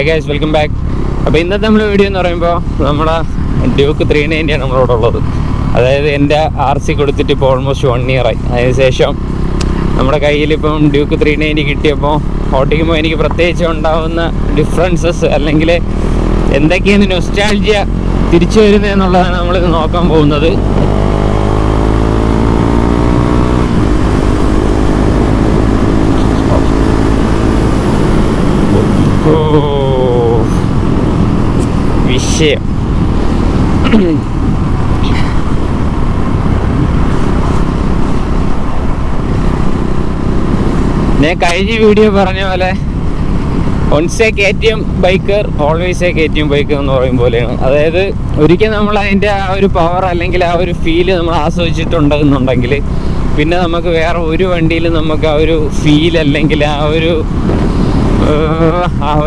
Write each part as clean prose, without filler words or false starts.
Hi guys, welcome back. അപ്പോൾ ഇന്നത്തെ നമ്മുടെ വീഡിയോ എന്ന് പറയുമ്പോൾ നമ്മുടെ ഡ്യൂക്ക് 390 ആണ് നമ്മളോട് ഉള്ളത്. അതായത് എൻ്റെ RC കൊടുത്തിട്ട് ഇപ്പോൾ ഓൾമോസ്റ്റ് 1 year ആയി. അതിനുശേഷം നമ്മുടെ കയ്യിലിപ്പം ഡ്യൂക്ക് 390 കിട്ടിയപ്പോൾ ഓട്ടിക്കുമ്പോൾ എനിക്ക് പ്രത്യേകിച്ച് ഉണ്ടാകുന്ന ഡിഫറൻസസ് അല്ലെങ്കിൽ എന്തൊക്കെയാണ് നൊസ്റ്റാൾജിയ തിരിച്ചു വരുന്നത് എന്നുള്ളതാണ് നമ്മളിത് നോക്കാൻ പോകുന്നത്. വിഷയം ഞാൻ കഴിഞ്ഞ വീഡിയോ പറഞ്ഞ പോലെ ones A KTM biker always A KTM biker എന്ന് പറയും പോലെയാണ്. അതായത് ഒരിക്കൽ നമ്മൾ അതിൻ്റെ ആ ഒരു പവർ അല്ലെങ്കിൽ ആ ഒരു ഫീല് നമ്മൾ ആസ്വദിച്ചിട്ടുണ്ടെന്നുണ്ടെങ്കിൽ പിന്നെ നമുക്ക് വേറെ ഒരു വണ്ടിയിലും നമുക്ക് ആ ഒരു ഫീൽ അല്ലെങ്കിൽ ആ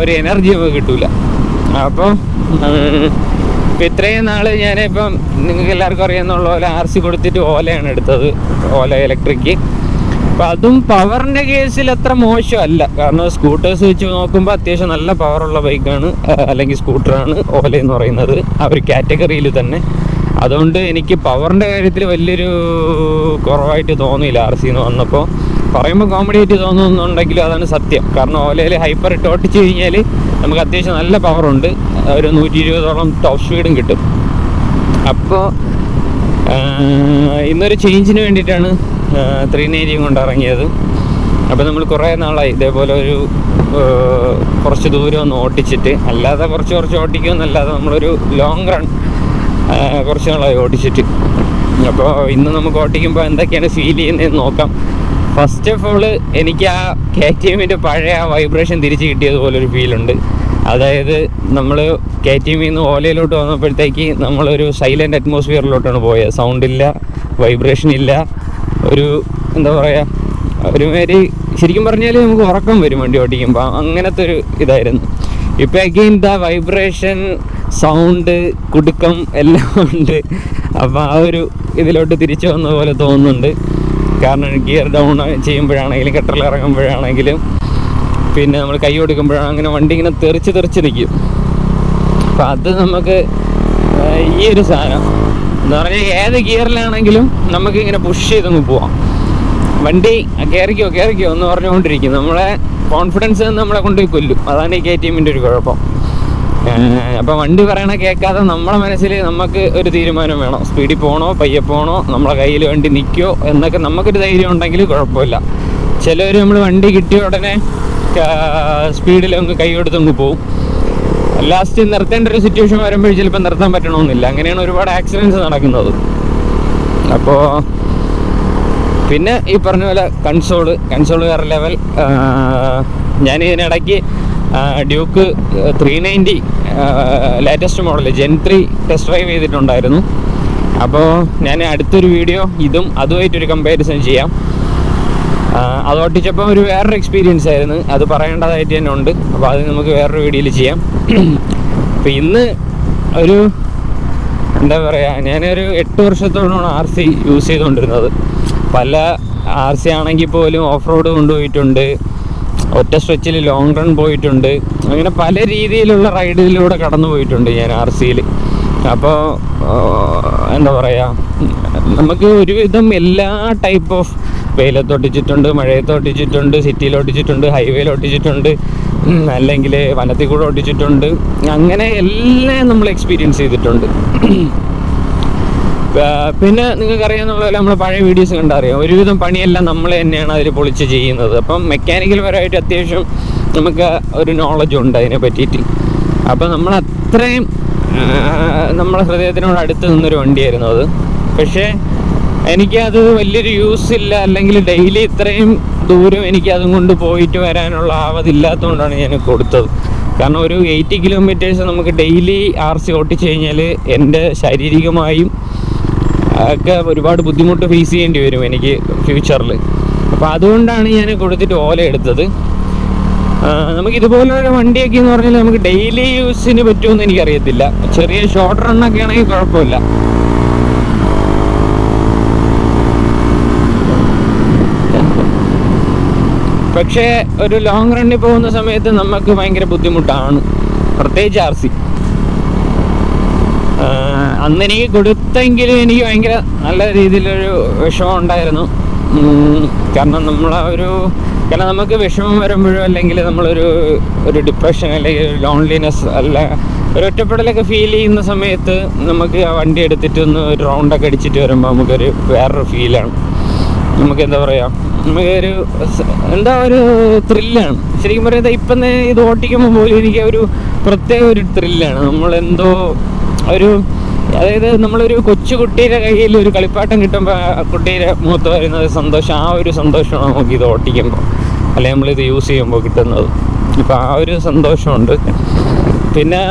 ഒരു എനർജി നമുക്ക് കിട്ടൂല. അപ്പോൾ ഇത്രയും നാൾ ഞാനിപ്പം നിങ്ങൾക്ക് എല്ലാവർക്കും അറിയാമെന്നുള്ള പോലെ RC കൊടുത്തിട്ട് ഓലയാണ് എടുത്തത്, ഓല ഇലക്ട്രിക്ക്. അപ്പം അതും പവറിൻ്റെ കേസിൽ അത്ര മോശമല്ല, കാരണം സ്കൂട്ടേഴ്സ് വെച്ച് നോക്കുമ്പോൾ അത്യാവശ്യം നല്ല പവറുള്ള ബൈക്കാണ് അല്ലെങ്കിൽ സ്കൂട്ടറാണ് ഓല എന്ന് പറയുന്നത്, ആ ഒരു കാറ്റഗറിയിൽ തന്നെ. അതുകൊണ്ട് എനിക്ക് പവറിൻ്റെ കാര്യത്തിൽ വലിയൊരു കുറവായിട്ട് തോന്നിയില്ല RC എന്ന് വന്നപ്പോൾ. പറയുമ്പോൾ കോമഡി ആയിട്ട് തോന്നുന്നുണ്ടെങ്കിലും അതാണ് സത്യം. കാരണം ഓലയിൽ ഹൈപ്പർ ഇട്ട് ഓട്ടിച്ച് കഴിഞ്ഞാൽ നമുക്ക് അത്യാവശ്യം നല്ല പവറുണ്ട്, ഒരു 120ഓളം ടോപ്പ് സ്പീഡും കിട്ടും. അപ്പോൾ ഇന്നൊരു ചേഞ്ചിന് വേണ്ടിയിട്ടാണ് 390 കൊണ്ട് ഇറങ്ങിയത്. അപ്പോൾ നമ്മൾ കുറേ നാളായി ഇതേപോലെ ഒരു കുറച്ച് ദൂരം ഒന്ന് ഓട്ടിച്ചിട്ട്, അല്ലാതെ കുറച്ച് ഓട്ടിക്കുമെന്നല്ലാതെ നമ്മളൊരു ലോങ് റൺ കുറച്ച് നാളായി ഓടിച്ചിട്ട്. അപ്പോൾ ഇന്ന് നമുക്ക് ഓട്ടിക്കുമ്പോൾ എന്തൊക്കെയാണ് ഫീൽ ചെയ്യുന്നതെന്ന് നോക്കാം. ഫസ്റ്റ് ഓഫ് ഓൾ എനിക്ക് ആ KTMൻ്റെ പഴയ ആ വൈബ്രേഷൻ തിരിച്ച് കിട്ടിയതുപോലൊരു ഫീലുണ്ട്. അതായത് നമ്മൾ KTM നിന്ന് ഓലയിലോട്ട് വന്നപ്പോഴത്തേക്ക് നമ്മളൊരു സൈലൻ്റ് അറ്റ്മോസ്ഫിയറിലോട്ടാണ് പോയത്. സൗണ്ടില്ല, വൈബ്രേഷൻ ഇല്ല, ഒരു എന്താ പറയുക, ഒരുമാതിരി ശരിക്കും പറഞ്ഞാൽ നമുക്ക് ഉറക്കം വരും വണ്ടി ഓടിക്കുമ്പോൾ, അങ്ങനത്തെ ഒരു ഇതായിരുന്നു. ഇപ്പോൾ അഗെയിൻ ദ വൈബ്രേഷൻ, സൗണ്ട്, കുടുക്കം എല്ലാം ഉണ്ട്. അപ്പോൾ ആ ഒരു ഇതിലോട്ട് തിരിച്ചു വന്ന പോലെ തോന്നുന്നുണ്ട്. കാരണം ഗിയർ ഡൗൺ ചെയ്യുമ്പോഴാണെങ്കിലും കട്ടറിൽ ഇറങ്ങുമ്പോഴാണെങ്കിലും പിന്നെ നമ്മൾ കൈ കൊടുക്കുമ്പോഴാണ് അങ്ങനെ വണ്ടി ഇങ്ങനെ തെറിച്ച് നിൽക്കും. അപ്പം അത് നമുക്ക് ഈ ഒരു സാധനം എന്ന് പറഞ്ഞാൽ ഏത് ഗിയറിലാണെങ്കിലും നമുക്കിങ്ങനെ പുഷ് ചെയ്തങ്ങ് പോവാം. വണ്ടി കയറിക്കോ എന്ന് പറഞ്ഞുകൊണ്ടിരിക്കും. നമ്മളെ കോൺഫിഡൻസ് നമ്മളെ കൊണ്ടുപോയി കൊല്ലും. അതാണ് ഈ KTMൻ്റെ ഒരു കുഴപ്പം. അപ്പം വണ്ടി പറയണ കേൾക്കാതെ നമ്മളെ മനസ്സിൽ നമുക്ക് ഒരു തീരുമാനം വേണം. സ്പീഡിൽ പോകണോ പയ്യെ പോകണോ, നമ്മളെ കയ്യിൽ വണ്ടി നിൽക്കുമോ എന്നൊക്കെ നമുക്കൊരു ധൈര്യം ഉണ്ടെങ്കിൽ കുഴപ്പമില്ല. ചിലവർ നമ്മൾ വണ്ടി കിട്ടിയ ഉടനെ സ്പീഡിൽ അങ്ങ് കൈ കൊടുത്തങ്ങ് പോവും. ലാസ്റ്റ് നിർത്തേണ്ട ഒരു സിറ്റുവേഷൻ വരുമ്പോൾ ചിലപ്പോൾ നിർത്താൻ പറ്റണമെന്നില്ല. അങ്ങനെയാണ് ഒരുപാട് ആക്സിഡൻറ്റ്സ് നടക്കുന്നത്. അപ്പോൾ പിന്നെ ഈ പറഞ്ഞ പോലെ കൺസോള് വേറെ ലെവൽ. ഞാൻ ഇതിനിടയ്ക്ക് Duke 390 latest model Gen 3 test drive ചെയ്തിട്ടുണ്ടായിരുന്നു. അപ്പോൾ ഞാൻ അടുത്തൊരു വീഡിയോ അതുമായിട്ടൊരു കമ്പാരിസൺ ചെയ്യാം. അത് ഓട്ടിച്ചപ്പോൾ ഒരു വേറൊരു എക്സ്പീരിയൻസ് ആയിരുന്നു, അത് പറയേണ്ടതായിട്ട് തന്നെ ഉണ്ട്. അപ്പോൾ അത് നമുക്ക് വേറൊരു വീഡിയോയിൽ ചെയ്യാം. അപ്പോൾ ഇന്ന് ഒരു എന്താ പറയുക, ഞാനൊരു 8 വർഷത്തോളമാണ് RC യൂസ് ചെയ്തുകൊണ്ടിരുന്നത്. പല RC ആണെങ്കിൽ പോലും ഓഫ് റോഡ് കൊണ്ടുപോയിട്ടുണ്ട്, ഒറ്റ സ്ട്രെച്ചിൽ ലോങ് റൺ പോയിട്ടുണ്ട്, അങ്ങനെ പല രീതിയിലുള്ള റൈഡിലൂടെ കടന്നു പോയിട്ടുണ്ട് ഞാൻ RCയിൽ. അപ്പോൾ എന്താ പറയുക, നമുക്ക് ഒരുവിധം എല്ലാ ടൈപ്പ് ഓഫ് വെയിലത്തൊട്ടിച്ചിട്ടുണ്ട്, മഴയത്തൊട്ടിച്ചിട്ടുണ്ട്, സിറ്റിയിലൊട്ടിച്ചിട്ടുണ്ട്, ഹൈവേയിലൊട്ടിച്ചിട്ടുണ്ട്, അല്ലെങ്കിൽ വനത്തിൽ കൂടെ ഒട്ടിച്ചിട്ടുണ്ട്. അങ്ങനെ എല്ലാം നമ്മൾ എക്സ്പീരിയൻസ് ചെയ്തിട്ടുണ്ട്. പിന്നെ നിങ്ങൾക്കറിയാമെന്നുള്ള പോലെ നമ്മൾ പഴയ വീഡിയോസ് കണ്ടറിയാം, ഒരുവിധം പണിയെല്ലാം നമ്മൾ തന്നെയാണ് അതിൽ പൊളിച്ച് ചെയ്യുന്നത്. അപ്പം മെക്കാനിക്കൽ പരമായിട്ട് അത്യാവശ്യം നമുക്ക് ഒരു നോളജ് ഉണ്ട് അതിനെ പറ്റിയിട്ട്. അപ്പം നമ്മൾ അത്രയും നമ്മളെ ഹൃദയത്തിനോട് അടുത്ത് നിന്നൊരു വണ്ടിയായിരുന്നു അത്. പക്ഷേ എനിക്കത് വലിയൊരു യൂസ് ഇല്ല, അല്ലെങ്കിൽ ഡെയിലി ഇത്രയും ദൂരം എനിക്ക് അതും കൊണ്ട് പോയിട്ട് വരാനുള്ള ആവതില്ലാത്തതുകൊണ്ടാണ് ഞാൻ കൊടുത്തത്. കാരണം ഒരു 80 കിലോമീറ്റേഴ്സ് നമുക്ക് ഡെയിലി RC ഓട്ടിച്ച് കഴിഞ്ഞാൽ എൻ്റെ ശാരീരികമായും ഒക്കെ ഒരുപാട് ബുദ്ധിമുട്ട് ഫേസ് ചെയ്യേണ്ടി വരും എനിക്ക് ഫ്യൂച്ചറിൽ. അപ്പോൾ അതുകൊണ്ടാണ് ഞാൻ കൊടുത്തിട്ട് ഓല എടുത്തത്. നമുക്കിതുപോലുള്ള വണ്ടിയൊക്കെ എന്ന് പറഞ്ഞാൽ നമുക്ക് ഡെയിലി യൂസിന് പറ്റുമെന്ന് എനിക്കറിയത്തില്ല. ചെറിയ ഷോർട്ട് റണ്ണൊക്കെ ആണെങ്കിൽ കുഴപ്പമില്ല. പക്ഷേ ഒരു ലോങ് റണ്ണിൽ പോകുന്ന സമയത്ത് നമുക്ക് ഭയങ്കര ബുദ്ധിമുട്ടാണ്. പ്രത്യേകിച്ച് RC. അന്ന് എനിക്ക് കൊടുത്തെങ്കിലും എനിക്ക് ഭയങ്കര നല്ല രീതിയിലൊരു വിഷമം ഉണ്ടായിരുന്നു. കാരണം കാരണം നമുക്ക് വിഷമം വരുമ്പോഴോ അല്ലെങ്കിൽ ഒരു ഡിപ്രഷൻ അല്ലെങ്കിൽ ഒരു ലോൺലിനെസ് അല്ല ഒരു ഒറ്റപ്പെടലൊക്കെ ഫീൽ ചെയ്യുന്ന സമയത്ത് നമുക്ക് ആ വണ്ടി എടുത്തിട്ട് ഒന്ന് ഒരു റൗണ്ടൊക്കെ അടിച്ചിട്ട് വരുമ്പോൾ നമുക്കൊരു വേറൊരു ഫീലാണ്. നമുക്ക് എന്താ പറയുക, നമുക്കൊരു ഒരു ത്രില്ലാണ്. ശരിക്കും പറയുന്നത് ഇപ്പം ഇത് ഓട്ടിക്കുമ്പോൾ പോലും എനിക്ക് ഒരു പ്രത്യേക ഒരു ത്രില്ലാണ്. നമ്മളെന്തോ അതായത് നമ്മളൊരു കൊച്ചുകുട്ടിയുടെ കയ്യിൽ ഒരു കളിപ്പാട്ടം കിട്ടുമ്പോൾ ആ കുട്ടിയുടെ മുഖത്ത് വരുന്നത് സന്തോഷം, ആ ഒരു സന്തോഷമാണ് നമുക്ക് ഇത് ഓട്ടിക്കുമ്പോൾ അല്ലെങ്കിൽ നമ്മളിത് യൂസ് ചെയ്യുമ്പോൾ കിട്ടുന്നത്. ഇപ്പം ആ ഒരു സന്തോഷമുണ്ട്. പിന്നെ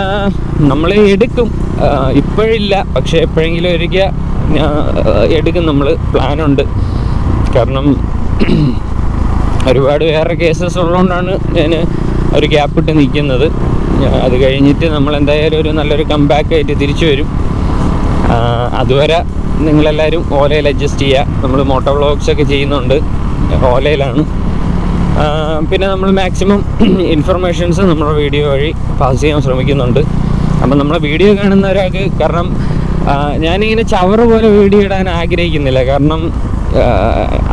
നമ്മൾ എടുക്കും, ഇപ്പോഴില്ല, പക്ഷേ എപ്പോഴെങ്കിലും ഒരിക്കൽ എടുക്കും. നമ്മൾ പ്ലാനുണ്ട്. കാരണം ഒരുപാട് വേറെ കേസസ് ഉള്ളതുകൊണ്ടാണ് ഞാൻ ഒരു ഗ്യാപ്പിട്ട് നിൽക്കുന്നത്. അത് കഴിഞ്ഞിട്ട് നമ്മൾ എന്തായാലും ഒരു നല്ലൊരു കംബാക്ക് ആയിട്ട് തിരിച്ചു വരും. അതുവരെ നിങ്ങളെല്ലാവരും ഓലയിൽ അഡ്ജസ്റ്റ് ചെയ്യുക. നമ്മൾ മോട്ടോ വ്ളോഗ്സൊക്കെ ചെയ്യുന്നുണ്ട്, ഓലയിലാണ്. പിന്നെ നമ്മൾ മാക്സിമം ഇൻഫർമേഷൻസ് നമ്മുടെ വീഡിയോ വഴി പാസ് ചെയ്യാൻ ശ്രമിക്കുന്നുണ്ട്. അപ്പം നമ്മളെ വീഡിയോ കാണുന്ന ഒരാൾക്ക്, കാരണം ഞാനിങ്ങനെ ചവറ് പോലെ വീഡിയോ ഇടാൻ ആഗ്രഹിക്കുന്നില്ല. കാരണം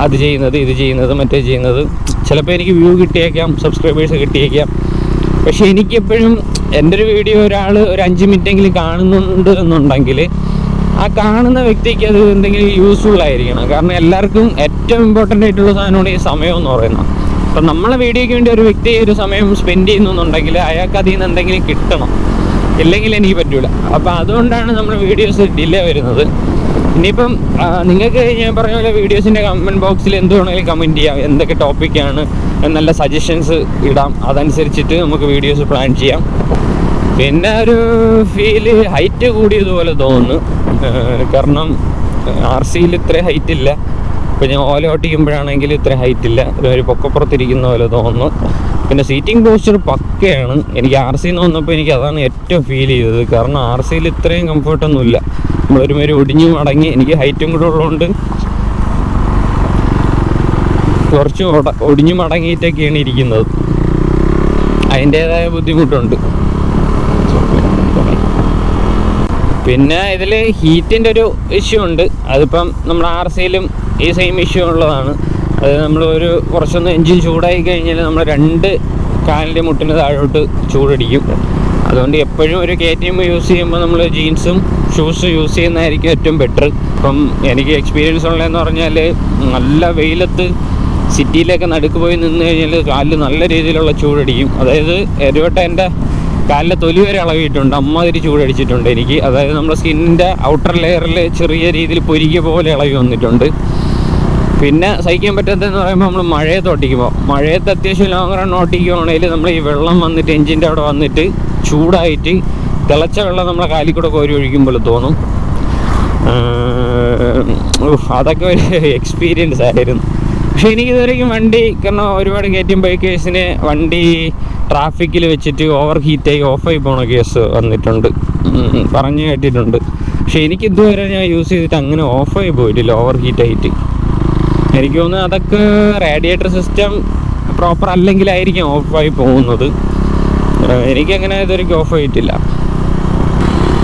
അത് ചെയ്യുന്നത്, ഇത് ചെയ്യുന്നത്, മറ്റേ ചെയ്യുന്നത്, ചിലപ്പോൾ എനിക്ക് വ്യൂ കിട്ടിയേക്കാം, സബ്സ്ക്രൈബേഴ്സ് കിട്ടിയേക്കാം. പക്ഷേ എനിക്കെപ്പോഴും എൻ്റെ ഒരു വീഡിയോ ഒരാൾ ഒരു 5 മിനിറ്റെങ്കിലും കാണുന്നുണ്ട് എന്നുണ്ടെങ്കിൽ ആ കാണുന്ന വ്യക്തിക്ക് അത് എന്തെങ്കിലും യൂസ്ഫുൾ ആയിരിക്കണം. കാരണം എല്ലാവർക്കും ഏറ്റവും ഇമ്പോർട്ടൻ്റ് ആയിട്ടുള്ള സാധനമാണ് ഈ സമയം എന്ന് പറയുന്നത്. അപ്പം നമ്മളെ വീഡിയോയ്ക്ക് വേണ്ടി ഒരു വ്യക്തി ഒരു സമയം സ്പെൻഡ് ചെയ്യുന്നുണ്ടെങ്കിൽ അയാൾക്ക് അതിൽ നിന്ന് എന്തെങ്കിലും കിട്ടണം, ഇല്ലെങ്കിൽ എനിക്ക് പറ്റൂല. അപ്പം അതുകൊണ്ടാണ് നമ്മൾ വീഡിയോസ് ഡിലേ വരുന്നത്. ഇനിയിപ്പം നിങ്ങൾക്ക് ഞാൻ പറഞ്ഞ പോലെ വീഡിയോസിൻ്റെ കമൻറ്റ് ബോക്സിൽ എന്ത് വേണമെങ്കിലും കമൻറ്റ് ചെയ്യാം, എന്തൊക്കെ ടോപ്പിക്കാണ്, നല്ല സജഷൻസ് ഇടാം. അതനുസരിച്ചിട്ട് നമുക്ക് വീഡിയോസ് പ്ലാൻ ചെയ്യാം. പിന്നെ ഒരു ഫീല് ഹൈറ്റ് കൂടിയതുപോലെ തോന്നുന്നു. കാരണം RCയിൽ ഇത്ര ഹൈറ്റ് ഇല്ല. ഇപ്പോൾ ഞാൻ ഓല ഓട്ടിക്കുമ്പോഴാണെങ്കിൽ ഇത്ര ഹൈറ്റ് ഇല്ല, ഒരു പൊക്കപ്പുറത്തിരിക്കുന്ന പോലെ തോന്നുന്നു. പിന്നെ സീറ്റിംഗ് പോസ്ചർ പക്കയാണ്. എനിക്ക് RCന്ന് വന്നപ്പോൾ എനിക്ക് അതാണ് ഏറ്റവും ഫീൽ ചെയ്തത്. കാരണം RCയിൽ ഇത്രയും കംഫർട്ടൊന്നുമില്ല. നമ്മളൊരുമാതിരി ഒടിഞ്ഞു മടങ്ങി, എനിക്ക് ഹൈറ്റും കൂടെ ഉള്ളതുകൊണ്ട് കുറച്ച് ഒടിഞ്ഞു മടങ്ങിയിട്ടൊക്കെയാണ് ഇരിക്കുന്നത്. അതിൻ്റേതായ ബുദ്ധിമുട്ടുണ്ട്. പിന്നെ ഇതിൽ ഹീറ്റിൻ്റെ ഒരു ഇഷ്യൂ ഉണ്ട്. അതിപ്പം നമ്മുടെ RCയിലും ഈ സെയിം ഇഷ്യൂ ഉള്ളതാണ്. അത് നമ്മൾ കുറച്ചൊന്ന് എൻജിൻ ചൂടായി കഴിഞ്ഞാൽ നമ്മൾ 2 കാലിൻ്റെ മുട്ടിന് താഴോട്ട് ചൂടടിക്കും. അതുകൊണ്ട് എപ്പോഴും ഒരു KTM യൂസ് ചെയ്യുമ്പോൾ നമ്മൾ ജീൻസും ഷൂസ് യൂസ് ചെയ്യുന്നതായിരിക്കും ഏറ്റവും ബെറ്റർ. ഇപ്പം എനിക്ക് എക്സ്പീരിയൻസ് ഉള്ളതെന്ന് പറഞ്ഞാൽ നല്ല വെയിലത്ത് സിറ്റിയിലൊക്കെ നടുക്ക് പോയി നിന്ന് കഴിഞ്ഞാൽ കാലിൽ നല്ല രീതിയിലുള്ള ചൂടടിക്കും. അതായത് ഒരുവട്ടം എൻ്റെ കാലിലെ തൊലി വരെ ഇളകിയിട്ടുണ്ട്, അമ്മാതിരി ചൂടടിച്ചിട്ടുണ്ട് എനിക്ക്. അതായത് നമ്മുടെ സ്കിന്നിൻ്റെ ഔട്ടർ ലെയറിൽ ചെറിയ രീതിയിൽ പൊരിക പോലെ ഇളകി വന്നിട്ടുണ്ട്. പിന്നെ സഹിക്കാൻ പറ്റാത്തതെന്ന് പറയുമ്പോൾ നമ്മൾ മഴയത്ത് അത്യാവശ്യം ലോങ് റൺ ഓട്ടിക്കുകയാണെങ്കിൽ നമ്മൾ ഈ വെള്ളം വന്നിട്ട് എൻജിൻ്റെ അവിടെ വന്നിട്ട് ചൂടായിട്ട് തിളച്ച വെള്ളം നമ്മളെ കാലിൽ കൂടെ കോരി ഒഴിക്കുമ്പോൾ തോന്നും. അതൊക്കെ ഒരു എക്സ്പീരിയൻസ് ആയിരുന്നു. പക്ഷേ എനിക്കിതുവരെയും വണ്ടി, കാരണം ഒരുപാട് KTM ബൈക്കേഴ്സിന് വണ്ടി ട്രാഫിക്കിൽ വെച്ചിട്ട് ഓവർ ഹീറ്റായി ഓഫായി പോണ കേസ് വന്നിട്ടുണ്ട്, പറഞ്ഞു കേട്ടിട്ടുണ്ട്. പക്ഷേ എനിക്കിതുവരെ ഞാൻ യൂസ് ചെയ്തിട്ട് അങ്ങനെ ഓഫായി പോയിട്ടില്ല ഓവർ ഹീറ്റായിട്ട്. എനിക്ക് തോന്നുന്നു അതൊക്കെ റേഡിയേറ്റർ സിസ്റ്റം പ്രോപ്പർ അല്ലെങ്കിലായിരിക്കും ഓഫായി പോകുന്നത്. എനിക്കങ്ങനെ ഇതുവരെയ്ക്കും ഓഫായിട്ടില്ല.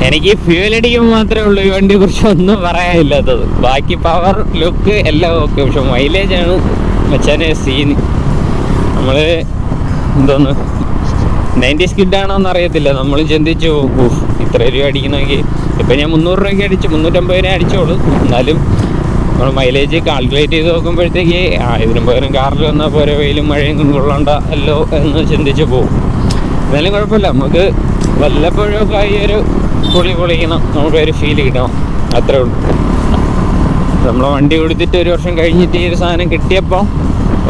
എനിക്ക് ഫ്യൂൽ അടിക്കുമ്പോൾ മാത്രമേ ഉള്ളൂ ഈ വണ്ടിയെ കുറിച്ച് ഒന്നും പറയാനില്ലാത്തത്. ബാക്കി പവർ, ലുക്ക് എല്ലാം ഓക്കെ. പക്ഷെ മൈലേജാണ് മച്ചാനെ സീന്. നമ്മൾ എന്തോന്ന് 90s കിഡാണോ എന്നറിയത്തില്ല. നമ്മൾ ചിന്തിച്ചു ഇത്ര രൂപ അടിക്കണമെങ്കിൽ, ഇപ്പം ഞാൻ 300 രൂപയ്ക്ക് അടിച്ചു, 350 അടിച്ചോളൂ. എന്നാലും നമ്മൾ മൈലേജ് കാൽക്കുലേറ്റ് ചെയ്ത് നോക്കുമ്പോഴത്തേക്ക് ഇതിനും പകരം കാറിൽ വന്നാൽ പോരെ, വെയിലും മഴയും കൊള്ളണ്ട അല്ലോ എന്ന് ചിന്തിച്ച് പോകും. എന്നാലും കുഴപ്പമില്ല, നമുക്ക് വല്ലപ്പോഴൊക്കെ ഈ ഒരു പൊളിക്കണം, നമുക്കൊരു ഫീൽ കിട്ടണം, അത്രേ ഉള്ളൂ. നമ്മളെ വണ്ടി കൊടുത്തിട്ട് 1 വർഷം കഴിഞ്ഞിട്ട് ഈ ഒരു സാധനം കിട്ടിയപ്പോൾ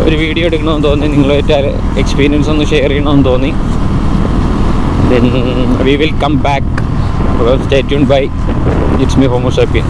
ഒരു വീഡിയോ എടുക്കണമെന്ന് തോന്നി, നിങ്ങളുമായിട്ട് എക്സ്പീരിയൻസ് ഒന്ന് ഷെയർ ചെയ്യണമെന്ന് തോന്നി. Then we will come back. Stay tuned by It's Me Homo Sapien.